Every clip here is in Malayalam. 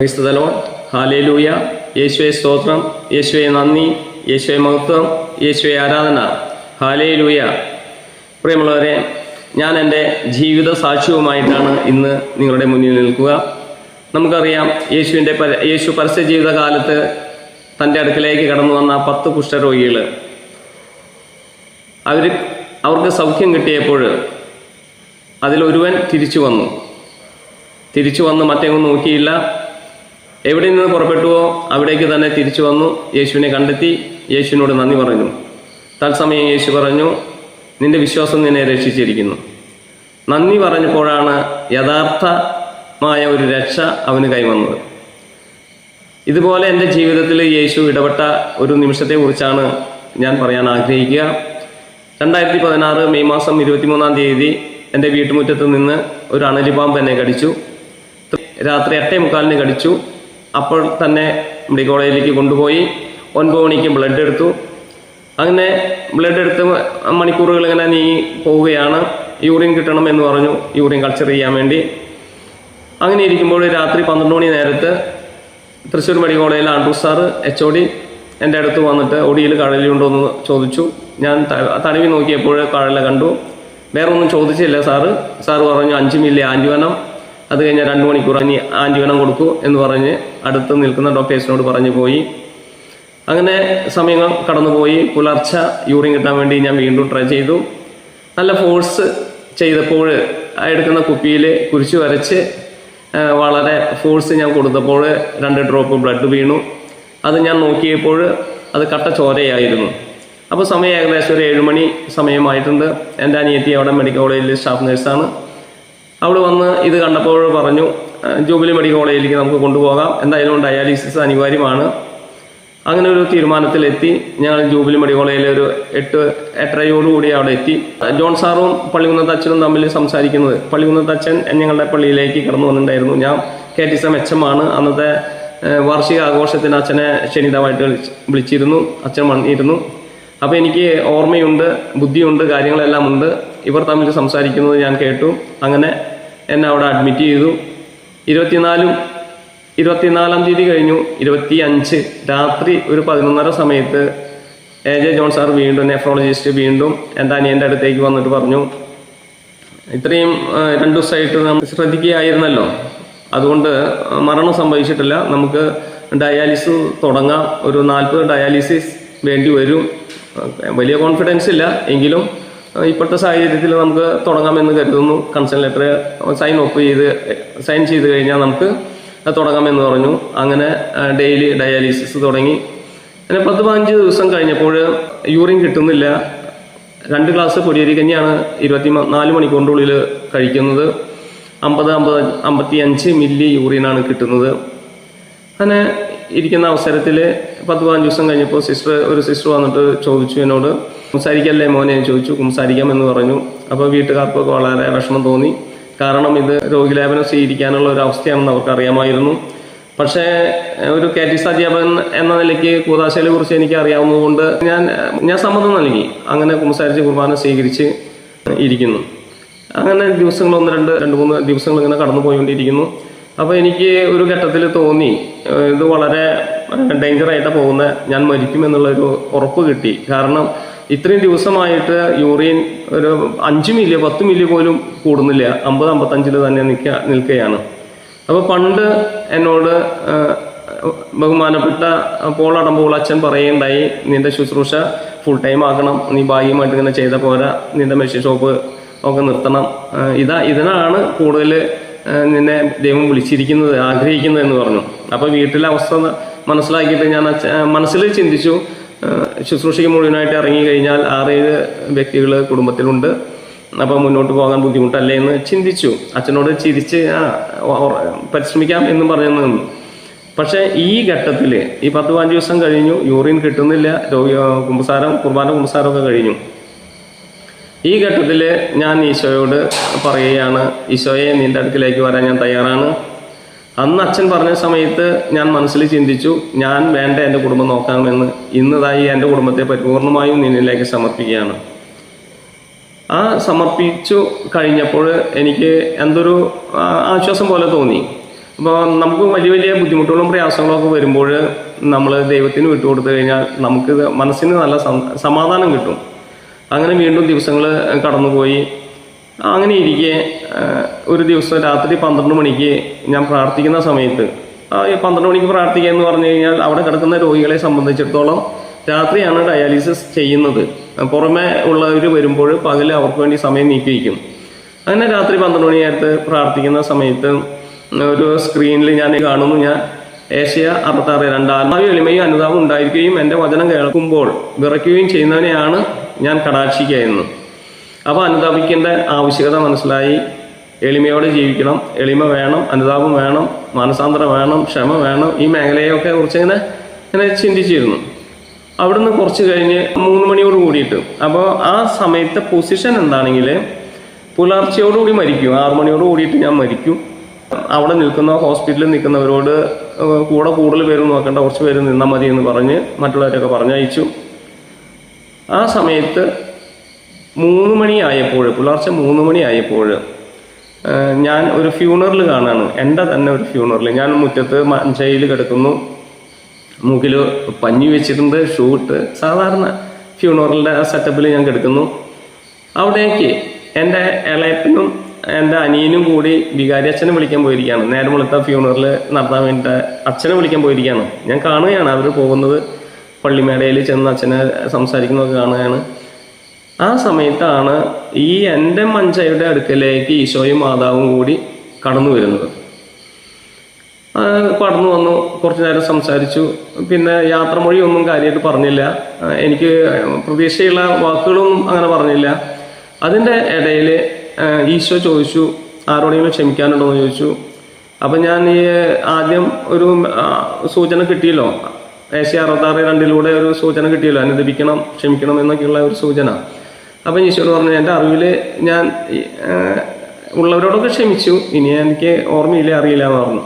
ക്രൈസ്ത ലോർഡ്, ഹല്ലേലൂയ. യേശുവേ സ്തോത്രം, യേശുവേ നന്ദി, യേശുവേ മഹത്വം, യേശുവേ ആരാധന. ഹല്ലേലൂയ. പ്രിയമുള്ളവരെ, ഞാൻ എൻ്റെ ജീവിത സാക്ഷ്യവുമായിട്ടാണ് ഇന്ന് നിങ്ങളുടെ മുന്നിൽ നിൽക്കുക. നമുക്കറിയാം, യേശു പരസ്യ ജീവിതകാലത്ത് തൻ്റെ അടുക്കലേക്ക് കടന്നു വന്ന 10 കുഷ്ഠരോഗികൾ, അവർക്ക് സൗഖ്യം കിട്ടിയപ്പോൾ അതിലൊരുവൻ തിരിച്ചു വന്ന് മറ്റെങ്ങും നോക്കിയില്ല. എവിടെ നിന്ന് പുറപ്പെട്ടുവോ അവിടേക്ക് തന്നെ തിരിച്ചു വന്നു. യേശുവിനെ കണ്ടെത്തി യേശുവിനോട് നന്ദി പറഞ്ഞു. തത്സമയം യേശു പറഞ്ഞു, നിന്റെ വിശ്വാസം നിന്നെ രക്ഷിച്ചിരിക്കുന്നു. നന്ദി പറഞ്ഞപ്പോഴാണ് യഥാർത്ഥമായ ഒരു രക്ഷ അവന് കൈവന്നത്. ഇതുപോലെ എൻ്റെ ജീവിതത്തിൽ യേശു ഇടപെട്ട ഒരു നിമിഷത്തെക്കുറിച്ചാണ് ഞാൻ പറയാൻ ആഗ്രഹിക്കുക. 2016 മെയ് മാസം 23-ാം തീയതി എൻ്റെ വീട്ടുമുറ്റത്ത് നിന്ന് ഒരു അണലിപ്പാമ്പ് എന്നെ കടിച്ചു. രാത്രി 8:45 കടിച്ചു. അപ്പോൾ തന്നെ മെഡിക്കൽ കോളേജിലേക്ക് കൊണ്ടുപോയി 9 മണിക്ക് ബ്ലഡ് എടുത്തു. അങ്ങനെ ബ്ലഡ് എടുത്ത് മണിക്കൂറുകൾ ഇങ്ങനെ നീങ്ങി പോവുകയാണ്. യൂറിൻ കിട്ടണം എന്ന് പറഞ്ഞു, യൂറിൻ കൾച്ചർ ചെയ്യാൻ വേണ്ടി. അങ്ങനെ ഇരിക്കുമ്പോൾ രാത്രി 12 മണി നേരത്ത് തൃശ്ശൂർ മെഡിക്കൽ കോളേജിലെ ആൻഡ്രൂസ് സാറ് HOD എൻ്റെ അടുത്ത് വന്നിട്ട് ഒടിയിൽ കഴലുണ്ടോ എന്ന് ചോദിച്ചു. ഞാൻ തടവി നോക്കിയപ്പോൾ കഴല കണ്ടു. വേറെ ഒന്നും ചോദിച്ചില്ല. സാറ് പറഞ്ഞു 5 മില്ലി ആൻറ്റിവനം, അത് കഴിഞ്ഞ് 2 മണിക്കൂർ ഇനി ആൻറ്റിവനം കൊടുക്കൂ എന്ന് പറഞ്ഞ് അടുത്ത് നിൽക്കുന്ന ഡോക്ടേഴ്സിനോട് പറഞ്ഞു പോയി. അങ്ങനെ സമയങ്ങൾ കടന്നുപോയി. പുലർച്ചെ യൂറിൻ കിട്ടാൻ വേണ്ടി ഞാൻ വീണ്ടും ട്രൈ ചെയ്തു. നല്ല ഫോഴ്സ് ചെയ്തപ്പോൾ എടുക്കുന്ന കുപ്പിയിൽ കുരിശ് വരച്ച് വളരെ ഫോഴ്സ് ഞാൻ കൊടുത്തപ്പോൾ 2 ഡ്രോപ്പ് ബ്ലഡ് വീണു. അത് ഞാൻ നോക്കിയപ്പോൾ അത് കട്ട ചോരയായിരുന്നു. അപ്പോൾ സമയം ഏകദേശം ഒരു 7 മണി സമയമായിട്ടുണ്ട്. എൻ്റെ അനിയത്തി അവിടെ മെഡിക്കൽ കോളേജിൽ സ്റ്റാഫ് നേഴ്സാണ്. അവിടെ വന്ന് ഇത് കണ്ടപ്പോൾ പറഞ്ഞു, ജൂബിലി മെഡിക്കൽ കോളേജിലേക്ക് നമുക്ക് കൊണ്ടുപോകാം, എന്തായാലും ഡയാലിസിസ് അനിവാര്യമാണ്. അങ്ങനെ ഒരു തീരുമാനത്തിലെത്തി. ഞങ്ങൾ ജൂബിലി മെഡിക്കൽ കോളേജിൽ ഒരു 8:30 അവിടെ എത്തി. ജോൺ സാറും പള്ളികുന്നത്ത് അച്ഛനും തമ്മിൽ സംസാരിക്കുന്നത്. പള്ളികുന്നത്ത് അച്ഛൻ ഞങ്ങളുടെ പള്ളിയിലേക്ക് കടന്നു വന്നിട്ടുണ്ടായിരുന്നു. ഞാൻ KTSM HM ആണ്. അന്നത്തെ വാർഷിക ആഘോഷത്തിന് അച്ഛനെ ക്ഷണിതമായിട്ട് വിളിച്ചിരുന്നു. അച്ഛൻ വന്നിരുന്നു. അപ്പോൾ എനിക്ക് ഓർമ്മയുണ്ട്, ബുദ്ധിയുണ്ട്, കാര്യങ്ങളെല്ലാം ഉണ്ട്. ഇവർ തമ്മിൽ സംസാരിക്കുന്നത് ഞാൻ കേട്ടു. അങ്ങനെ എന്നെ അവിടെ അഡ്മിറ്റ് ചെയ്തു. 24-ാം തീയതി കഴിഞ്ഞു. 25 രാത്രി ഒരു 11:30 സമയത്ത് AJ ജോൺ സാർ വീണ്ടും, നെഫ്രോളജിസ്റ്റ് വീണ്ടും എൻ്റെ അനിയൻ്റെ അടുത്തേക്ക് വന്നിട്ട് പറഞ്ഞു, ഇത്രയും 2 ദിവസമായിട്ട് നമ്മൾ ശ്രദ്ധിക്കുകയായിരുന്നല്ലോ, അതുകൊണ്ട് മരണം സംഭവിച്ചിട്ടില്ല, നമുക്ക് ഡയാലിസിസ് തുടങ്ങാം, ഒരു 40 ഡയാലിസിസ് വേണ്ടി വരും. വലിയ കോൺഫിഡൻസ് ഇല്ല, എങ്കിലും ഇപ്പോഴത്തെ സാഹചര്യത്തിൽ നമുക്ക് തുടങ്ങാമെന്ന് കരുതുന്നു. കൺസേൺ ലെറ്റർ സൈൻ ചെയ്ത് കഴിഞ്ഞാൽ നമുക്ക് തുടങ്ങാമെന്ന് പറഞ്ഞു. അങ്ങനെ ഡെയിലി ഡയാലിസിസ് തുടങ്ങി. അങ്ങനെ 10-15 ദിവസം കഴിഞ്ഞപ്പോൾ യൂറിൻ കിട്ടുന്നില്ല. 2 ഗ്ലാസ് പൊടിയരി കഞ്ഞിയാണ് 24 മണിക്കൂറിനുള്ളിൽ കഴിക്കുന്നത്. 50-55 മില്ലി യൂറിനാണ് കിട്ടുന്നത്. അങ്ങനെ ഇരിക്കുന്ന അവസരത്തിൽ 10-15 ദിവസം കഴിഞ്ഞപ്പോൾ ഒരു സിസ്റ്റർ വന്നിട്ട് ചോദിച്ചു എന്നോട്, കുംസാരിക്കല്ലേ മോനെ ചോദിച്ചു. കുംസാരിക്കാം എന്ന് പറഞ്ഞു. അപ്പോൾ വീട്ടുകാർക്കൊക്കെ വളരെ വിഷമം തോന്നി. കാരണം ഇത് രോഗിലേപനം സ്വീകരിക്കാനുള്ള ഒരു അവസ്ഥയാണെന്ന് അവർക്ക് അറിയാമായിരുന്നു. പക്ഷേ ഒരു KTS അധ്യാപകൻ എന്ന നിലയ്ക്ക് കൂതാശയെ കുറിച്ച് എനിക്ക് അറിയാവുന്നതുകൊണ്ട് ഞാൻ സമ്മതം നൽകി. അങ്ങനെ കുംസാരിച്ച് കുർബാന സ്വീകരിച്ച് ഇരിക്കുന്നു. അങ്ങനെ ദിവസങ്ങൾ 1-2-3 ദിവസങ്ങൾ ഇങ്ങനെ കടന്നു പോയിക്കൊണ്ടിരിക്കുന്നു. അപ്പോൾ എനിക്ക് ഒരു ഘട്ടത്തിൽ തോന്നി, ഇത് വളരെ ഡേഞ്ചറായിട്ടാണ് പോകുന്നത്, ഞാൻ മരിക്കുമെന്നുള്ളൊരു ഉറപ്പ് കിട്ടി. കാരണം ഇത്രയും ദിവസമായിട്ട് യൂറിൻ ഒരു 5 മില്ലി 10 മില്ലി പോലും കൂടുന്നില്ല, 50-55 തന്നെ നിൽക്കുകയാണ്. അപ്പോൾ പണ്ട് എന്നോട് ബഹുമാനപ്പെട്ട പോൾ അടമ്പോൾ അച്ഛൻ പറയുണ്ടായി, നിന്റെ ശുശ്രൂഷ ഫുൾ ടൈം ആക്കണം, നീ ഭാഗ്യമായിട്ട് ഇങ്ങനെ ചെയ്ത പോരാ, നിന്റെ മെഷീൻ ഷോപ്പ് ഒക്കെ നിർത്തണം, ഇതിനാണ് കൂടുതൽ നിന്നെ ദൈവം വിളിച്ചിരിക്കുന്നത്, ആഗ്രഹിക്കുന്നത് എന്ന് പറഞ്ഞു. അപ്പോൾ വീട്ടിലെ അവസ്ഥ മനസ്സിലാക്കിയിട്ട് ഞാൻ മനസ്സിൽ ചിന്തിച്ചു, ശുശ്രൂഷയ്ക്ക് മുഴുവനായിട്ട് ഇറങ്ങി കഴിഞ്ഞാൽ 6-7 വ്യക്തികൾ കുടുംബത്തിലുണ്ട്, അപ്പോൾ മുന്നോട്ട് പോകാൻ ബുദ്ധിമുട്ടല്ലേ എന്ന് ചിന്തിച്ചു. അച്ഛനോട് ചിരിച്ച് പരിശ്രമിക്കാം എന്നും പറഞ്ഞു നിന്നു. പക്ഷേ ഈ ഘട്ടത്തിൽ ഈ 10-15 ദിവസം കഴിഞ്ഞു, യൂറിൻ കിട്ടുന്നില്ല, കുർബാന കുമ്പസാരമൊക്കെ കഴിഞ്ഞു. ഈ ഘട്ടത്തിൽ ഞാൻ ഈശോയോട് പറയുകയാണ്, ഈശോയെ നിൻ്റെ അടുക്കിലേക്ക് വരാൻ ഞാൻ തയ്യാറാണ്. അന്ന് അച്ഛൻ പറഞ്ഞ സമയത്ത് ഞാൻ മനസ്സിൽ ചിന്തിച്ചു, ഞാൻ വേണ്ട എൻ്റെ കുടുംബം നോക്കാമെന്ന്. ഇന്നതായി എൻ്റെ കുടുംബത്തെ പരിപൂർണമായും നിന്നിലേക്ക് സമർപ്പിക്കുകയാണ്. സമർപ്പിച്ചു കഴിഞ്ഞപ്പോൾ എനിക്ക് എന്തൊരു ആശ്വാസം പോലെ തോന്നി. അപ്പോൾ നമുക്ക് വലിയ വലിയ ബുദ്ധിമുട്ടുകളും പ്രയാസങ്ങളൊക്കെ വരുമ്പോൾ നമ്മൾ ദൈവത്തിന് വിട്ടുകൊടുത്തു കഴിഞ്ഞാൽ നമുക്ക് മനസ്സിന് നല്ല സമാധാനം കിട്ടും. അങ്ങനെ വീണ്ടും ദിവസങ്ങൾ കടന്നുപോയി. അങ്ങനെ ഇരിക്കെ ഒരു ദിവസം രാത്രി 12 മണിക്ക് ഞാൻ പ്രാർത്ഥിക്കുന്ന സമയത്ത്, 12 മണിക്ക് പ്രാർത്ഥിക്കുക എന്ന് പറഞ്ഞു കഴിഞ്ഞാൽ അവിടെ കിടക്കുന്ന രോഗികളെ സംബന്ധിച്ചിടത്തോളം രാത്രിയാണ് ഡയാലിസിസ് ചെയ്യുന്നത്. പുറമെ ഉള്ളവർ വരുമ്പോൾ പകൽ അവർക്ക് വേണ്ടി സമയം നീക്കി വയ്ക്കും. അങ്ങനെ രാത്രി 12 മണിയായിട്ട് പ്രാർത്ഥിക്കുന്ന സമയത്ത് ഒരു സ്ക്രീനിൽ ഞാൻ കാണുന്നു, ഞാൻ ഏഷ്യ 66:2 ആത്മാവ് എളിമയും അനുതാപം ഉണ്ടായിരിക്കുകയും എൻ്റെ വചനം കേൾക്കുമ്പോൾ വിറയ്ക്കുകയും ചെയ്യുന്നതിനെയാണ് ഞാൻ കടാക്ഷിക്കുക എന്ന്. അപ്പോൾ അനുതാപിക്കേണ്ട ആവശ്യകത മനസ്സിലായി. എളിമയോടെ ജീവിക്കണം, എളിമ വേണം, അനുതാപം വേണം, മാനസാന്തരം വേണം, ക്ഷമ വേണം. ഈ മേഖലയൊക്കെ കുറിച്ച് ഇങ്ങനെ ചിന്തിച്ചിരുന്നു. അവിടുന്ന് കുറച്ച് കഴിഞ്ഞ് 3 മണിയോട് കൂടിയിട്ട്, അപ്പോൾ ആ സമയത്തെ പൊസിഷൻ എന്താണെങ്കിൽ പുലർച്ചയോടുകൂടി മരിക്കും. 6 മണിയോട് കൂടിയിട്ട് ഞാൻ മരിക്കും. അവിടെ നിൽക്കുന്ന ഹോസ്പിറ്റലിൽ നിൽക്കുന്നവരോട് കൂടെ കൂടുതൽ പേര് നോക്കേണ്ട, കുറച്ച് പേര് നിന്നാൽ മതി എന്ന് പറഞ്ഞ് മറ്റുള്ളവരൊക്കെ പറഞ്ഞയച്ചു. ആ സമയത്ത് 3 മണിയായപ്പോൾ, പുലർച്ചെ 3 മണിയായപ്പോൾ ഞാൻ ഒരു ഫ്യൂണറൽ കാണാണ്. എൻ്റെ തന്നെ ഒരു ഫ്യൂണറൽ. ഞാൻ മുറ്റത്ത് മഞ്ചയിൽ കിടക്കുന്നു, മൂക്കിൽ പഞ്ഞി വെച്ചിട്ടുണ്ട്, ഷൂ ഇട്ട് സാധാരണ ഫ്യൂണറലിൻ്റെ സെറ്റപ്പിൽ ഞാൻ കിടക്കുന്നു. അവിടേക്ക് എൻ്റെ ഇളയപ്പനും എൻ്റെ അനിയനും കൂടി വികാരി അച്ഛനെ വിളിക്കാൻ പോയിരിക്കുകയാണ്. നേരം വെളുത്ത ഫ്യൂണറൽ നടത്താൻ വേണ്ടിയിട്ട് അച്ഛനെ വിളിക്കാൻ പോയിരിക്കുകയാണ്. ഞാൻ കാണുകയാണ് അവർ പോകുന്നത്. പള്ളിമേടയിൽ ചെന്ന് അച്ഛനെ സംസാരിക്കുന്നതൊക്കെ കാണുകയാണ്. ആ സമയത്താണ് ഈ എൻ്റെ മഞ്ചയുടെ അടുക്കലേക്ക് ഈശോയും മാതാവും കൂടി കടന്നു വരുന്നത്. കടന്നു വന്നു, കുറച്ചു നേരം സംസാരിച്ചു. പിന്നെ യാത്രമൊഴി ഒന്നും കാര്യമായിട്ട് പറഞ്ഞില്ല. എനിക്ക് പ്രതീക്ഷയുള്ള വാക്കുകളൊന്നും അങ്ങനെ പറഞ്ഞില്ല. അതിൻ്റെ ഇടയിൽ ഈശോ ചോദിച്ചു, ആരോടെങ്കിലും ക്ഷമിക്കാനുണ്ടോ എന്ന് ചോദിച്ചു. അപ്പം ഞാൻ ഈ ആദ്യം ഒരു സൂചന കിട്ടിയല്ലോ, ഏഷ്യ 66:2 ഒരു സൂചന കിട്ടിയല്ലോ, അനുദപിക്കണം, ക്ഷമിക്കണം എന്നൊക്കെയുള്ള ഒരു സൂചന. അപ്പം ഈശോട് പറഞ്ഞു, എൻ്റെ അറിവിൽ ഞാൻ ഉള്ളവരോടൊക്കെ ക്ഷമിച്ചു, ഇനി എനിക്ക് ഓർമ്മയില്ല, അറിയില്ല എന്ന് പറഞ്ഞു.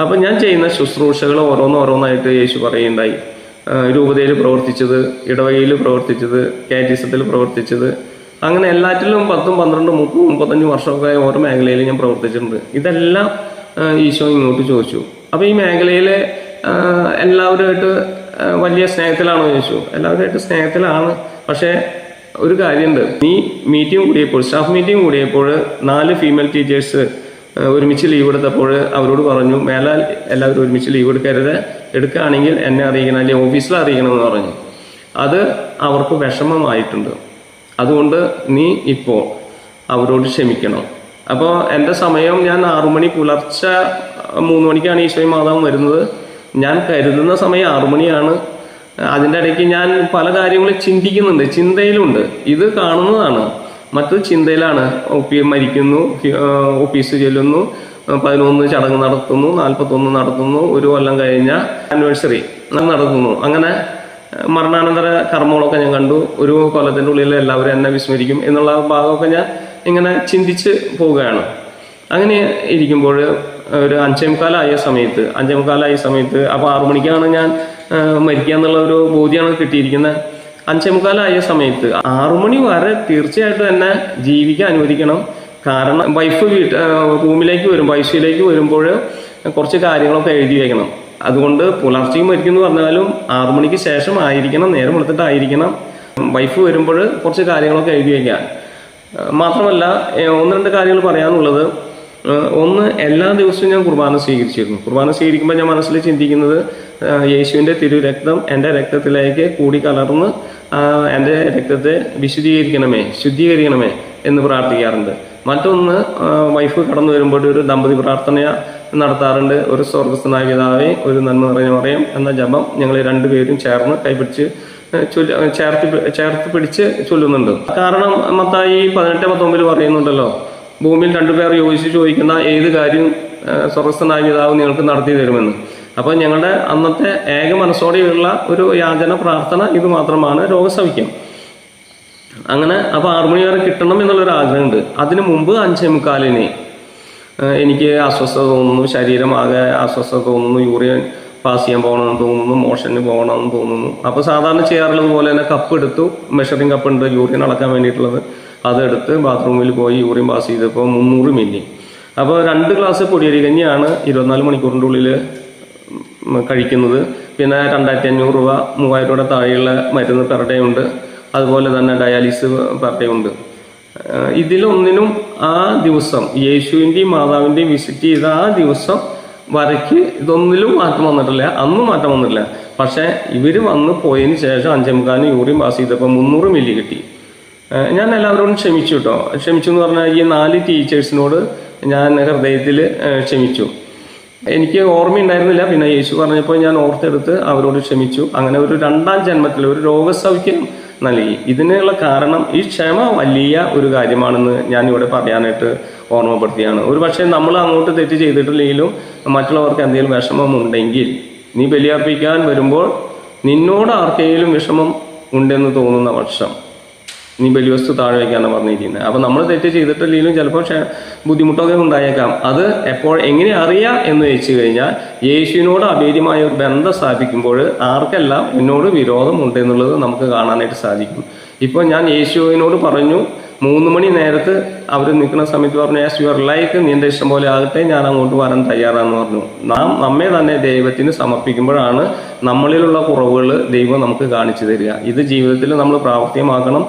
അപ്പം ഞാൻ ചെയ്യുന്ന ശുശ്രൂഷകൾ ഓരോന്നായിട്ട് യേശു പറയുണ്ടായി. രൂപതയിൽ പ്രവർത്തിച്ചത്, ഇടവകയിൽ പ്രവർത്തിച്ചത്, കാറ്റീസത്തിൽ പ്രവർത്തിച്ചത്, അങ്ങനെ എല്ലാറ്റിലും 10, 12, 30, 35 വർഷമൊക്കെ ഓരോ മേഖലയിൽ ഞാൻ പ്രവർത്തിച്ചിട്ടുണ്ട്. ഇതെല്ലാം ഈശോ ഇങ്ങോട്ട് ചോദിച്ചു. അപ്പോൾ ഈ മേഖലയിൽ എല്ലാവരുമായിട്ട് വലിയ സ്നേഹത്തിലാണോ ചോദിച്ചു. എല്ലാവരുമായിട്ട് സ്നേഹത്തിലാണ്. പക്ഷേ ഒരു കാര്യമുണ്ട്, നീ മീറ്റിംഗ് കൂടിയപ്പോൾ, സ്റ്റാഫ് മീറ്റിംഗ് കൂടിയപ്പോൾ 4 ഫീമെയിൽ ടീച്ചേഴ്സ് ഒരുമിച്ച് ലീവ് എടുത്തപ്പോൾ അവരോട് പറഞ്ഞു, മേലാൽ എല്ലാവരും ഒരുമിച്ച് ലീവ് എടുക്കരുത്, എടുക്കുകയാണെങ്കിൽ എന്നെ അറിയിക്കണം, അല്ലെങ്കിൽ ഓഫീസിൽ അറിയിക്കണമെന്ന് പറഞ്ഞു. അത് അവർക്ക് വിഷമമായിട്ടുണ്ട്. അതുകൊണ്ട് നീ ഇപ്പോൾ അവരോട് ക്ഷമിക്കണം. അപ്പോൾ എൻ്റെ സമയം ഞാൻ 6 മണി, പുലർച്ചെ 3 മണിക്കാണ് ഈശോയും മാതാവും വരുന്നത്. ഞാൻ കരുതുന്ന സമയം 6 മണിയാണ്. അതിൻ്റെ ഇടയ്ക്ക് ഞാൻ പല കാര്യങ്ങളും ചിന്തിക്കുന്നുണ്ട്, ചിന്തയിലുണ്ട്. ഇത് കാണുന്നതാണ്, മറ്റൊരു ചിന്തയിലാണ്. മരിക്കുന്നു, ഓഫീസ് ചെല്ലുന്നു, 11 ചടങ്ങ് നടത്തുന്നു, 41 നടത്തുന്നു, 1 കൊല്ലം കഴിഞ്ഞ ആനിവേഴ്സറി നടത്തുന്നു. അങ്ങനെ മരണാനന്തര കർമ്മങ്ങളൊക്കെ ഞാൻ കണ്ടു. 1 കൊല്ലത്തിൻ്റെ ഉള്ളിൽ എല്ലാവരും എന്നെ വിസ്മരിക്കും എന്നുള്ള ഭാഗമൊക്കെ ഞാൻ ഇങ്ങനെ ചിന്തിച്ച് പോവുകയാണ്. അങ്ങനെ ഇരിക്കുമ്പോൾ ഒരു 5:45 സമയത്ത്, അപ്പോൾ 6 മണിക്കാണ് ഞാൻ മരിക്കുക എന്നുള്ള ഒരു ബോധ്യമാണ് കിട്ടിയിരിക്കുന്നത്. 5:45 സമയത്ത് 6 മണി വരെ തീർച്ചയായിട്ടും എന്നെ ജീവിക്കാൻ അനുവദിക്കണം. കാരണം വൈഫ് റൂമിലേക്ക് വരും, വൈഫിലേക്ക് വരുമ്പോൾ കുറച്ച് കാര്യങ്ങളൊക്കെ എഴുതി വയ്ക്കണം. അതുകൊണ്ട് പുലർച്ചയ്ക്ക് മരിക്കുമെന്ന് പറഞ്ഞാലും 6 മണിക്ക് ശേഷം ആയിരിക്കണം, നേരം വെളുത്തിട്ടായിരിക്കണം. വൈഫ് വരുമ്പോൾ കുറച്ച് കാര്യങ്ങളൊക്കെ എഴുതി വയ്ക്കാം. മാത്രമല്ല 1-2 കാര്യങ്ങൾ പറയാനുള്ളത്. ഒന്ന്, എല്ലാ ദിവസവും ഞാൻ കുർബാന സ്വീകരിച്ചിരുന്നു. കുർബാന സ്വീകരിക്കുമ്പോൾ ഞാൻ മനസ്സിൽ ചിന്തിക്കുന്നത്, യേശുവിൻ്റെ തിരുരക്തം എൻ്റെ രക്തത്തിലേക്ക് കൂടിക്കലർന്ന് എൻ്റെ രക്തത്തെ ശുദ്ധീകരിക്കണമേ എന്ന് പ്രാർത്ഥിക്കാറുണ്ട്. മറ്റൊന്ന്, വൈഫ് കടന്നു വരുമ്പോൾ ഒരു ദമ്പതി പ്രാർത്ഥന നടത്താറുണ്ട്. ഒരു സ്വർഗ്ഗസ്ഥനായ പിതാവേ, ഒരു നന്മ നിറഞ്ഞ മറിയം എന്ന ജപം ഞങ്ങൾ 2 പേരും ചേർന്ന് കൈപിടിച്ച് ചേർത്ത് പിടിച്ച് ചൊല്ലുന്നുണ്ട്. കാരണം മത്തായി 18:19 പറയുന്നുണ്ടല്ലോ, ഭൂമിയിൽ 2 പേർ യോജിച്ച് ചോദിക്കുന്ന ഏത് കാര്യം സ്വർഗ്ഗസ്ഥനായ പിതാവ് നിങ്ങൾക്ക് നടത്തി തരുമെന്ന്. അപ്പോൾ ഞങ്ങളുടെ അന്നത്തെ ഏക മനസ്സോടെയുള്ള ഒരു യാചന പ്രാർത്ഥന ഇത് മാത്രമാണ്, രോഗസൗഖ്യം. അങ്ങനെ അപ്പോൾ 6 മണി വരെ കിട്ടണം എന്നുള്ളൊരു ആഗ്രഹമുണ്ട്. അതിനു മുമ്പ് 5:45 എനിക്ക് അസ്വസ്ഥത തോന്നുന്നു, ശരീരമാകെ അസ്വസ്ഥത തോന്നുന്നു, യൂറിയൻ പാസ് ചെയ്യാൻ പോകണമെന്ന് തോന്നുന്നു, മോഷന് പോകണമെന്ന് തോന്നുന്നു. അപ്പോൾ സാധാരണ ചെയ്യാറുള്ളത് പോലെ തന്നെ കപ്പ് എടുത്തു, മെഷറിംഗ് കപ്പ് ഉണ്ട് യൂറിയൻ അളക്കാൻ വേണ്ടിയിട്ടുള്ളത്, അതെടുത്ത് ബാത്റൂമിൽ പോയി യൂറിയൻ പാസ് ചെയ്തപ്പോൾ 300 മില്ലി. അപ്പോൾ 2 ഗ്ലാസ് പൊടിയരി കഞ്ഞിയാണ് 24 മണിക്കൂറിൻ്റെ ഉള്ളിൽ കഴിക്കുന്നത്. പിന്നെ 2500 രൂപ 3000 രൂപയുടെ താഴെയുള്ള മരുന്ന് പെർ ഡേ ഉണ്ട്. അതുപോലെ തന്നെ ഡയാലിസിസ് പെർ ഡേ ഉണ്ട്. ഇതിലൊന്നിനും ആ ദിവസം യേശുവിൻ്റെയും മാതാവിൻ്റെയും വിസിറ്റ് ചെയ്ത ആ ദിവസം വരയ്ക്ക് ഇതൊന്നിലും മാറ്റം വന്നിട്ടില്ല, അന്നും മാറ്റം വന്നിട്ടില്ല. പക്ഷേ ഇവർ വന്ന് പോയതിന് ശേഷം 5:45 യൂറിൻ പാസ് ചെയ്തപ്പോൾ 300 മില്ലി കിട്ടി. ഞാൻ എല്ലാവരോടും ക്ഷമിച്ചു കേട്ടോ. ക്ഷമിച്ചു എന്ന് പറഞ്ഞാൽ ഈ 4 ടീച്ചേഴ്സിനോട് ഞാൻ ഹൃദയത്തിൽ ക്ഷമിച്ചു. എനിക്ക് ഓർമ്മയുണ്ടായിരുന്നില്ല. പിന്നെ യേശു പറഞ്ഞപ്പോൾ ഞാൻ ഓർത്തെടുത്ത് അവരോട് ക്ഷമിച്ചു. അങ്ങനെ ഒരു 2ാം ജന്മത്തിൽ ഒരു രോഗസൗഖ്യം നൽകി. ഇതിനുള്ള കാരണം ഈ ക്ഷമ വലിയ ഒരു കാര്യമാണെന്ന് ഞാൻ ഇവിടെ പറയാനായിട്ട് ഓർമ്മപ്പെടുത്തിയാണ്. ഒരു പക്ഷേ നമ്മൾ അങ്ങോട്ട് തെറ്റ് ചെയ്തിട്ടില്ലെങ്കിലും മറ്റുള്ളവർക്ക് എന്തെങ്കിലും വിഷമമുണ്ടെങ്കിൽ നീ ബലിയർപ്പിക്കാൻ വരുമ്പോൾ നിന്നോട് ആർക്കെങ്കിലും വിഷമം ഉണ്ടെന്ന് തോന്നുന്ന പക്ഷം നീ ബലിവസ്തു താഴെ വയ്ക്കാനാണ് പറഞ്ഞിരിക്കുന്നത്. അപ്പം നമ്മൾ തെറ്റ് ചെയ്തിട്ടില്ലെങ്കിലും ചിലപ്പോൾ ബുദ്ധിമുട്ടൊക്കെ ഉണ്ടായേക്കാം. അത് എങ്ങനെ അറിയാം എന്ന് വെച്ച് കഴിഞ്ഞാൽ യേശുവിനോട് അഭേദ്യമായ ഒരു ബന്ധം സ്ഥാപിക്കുമ്പോൾ ആർക്കെല്ലാം എന്നോട് വിരോധമുണ്ട് എന്നുള്ളത് നമുക്ക് കാണാനായിട്ട് സാധിക്കും. ഇപ്പോൾ ഞാൻ യേശുവിനോട് പറഞ്ഞു 3 മണി നേരത്ത് അവർ നിൽക്കുന്ന സമയത്ത് പറഞ്ഞു ആസ് യുവർ ലൈഫ് നിന്റെ ഇഷ്ടം പോലെ ആകട്ടെ, ഞാൻ അങ്ങോട്ട് വരാൻ തയ്യാറാണെന്ന് പറഞ്ഞു. നമ്മെ തന്നെ ദൈവത്തിന് സമർപ്പിക്കുമ്പോഴാണ് നമ്മളിലുള്ള കുറവുകൾ ദൈവം നമുക്ക് കാണിച്ചു തരിക. ഇത് ജീവിതത്തിൽ നമ്മൾ പ്രാവർത്തികമാക്കണം.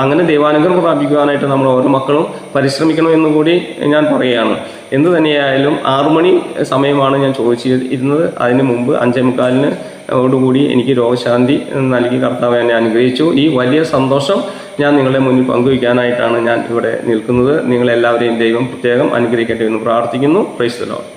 അങ്ങനെ ദൈവാനുഗ്രഹം പ്രാപിക്കുവാനായിട്ട് നമ്മൾ ഓരോ മക്കളും പരിശ്രമിക്കണം എന്നും കൂടി ഞാൻ പറയുകയാണ്. എന്ത് തന്നെയായാലും 6 മണി സമയമാണ് ഞാൻ ചോദിച്ചിരുന്നത്. അതിന് മുമ്പ് 5:45 ഓടുകൂടി എനിക്ക് രോഗശാന്തി നൽകി കർത്താവ് എന്നെ അനുഗ്രഹിച്ചു. ഈ വലിയ സന്തോഷം ഞാൻ നിങ്ങളുടെ മുന്നിൽ പങ്കുവയ്ക്കാനായിട്ടാണ് ഞാൻ ഇവിടെ നിൽക്കുന്നത്. നിങ്ങളെല്ലാവരെയും ദൈവം പ്രത്യേകം അനുഗ്രഹിക്കട്ടെ എന്ന് പ്രാർത്ഥിക്കുന്നു. Praise the Lord.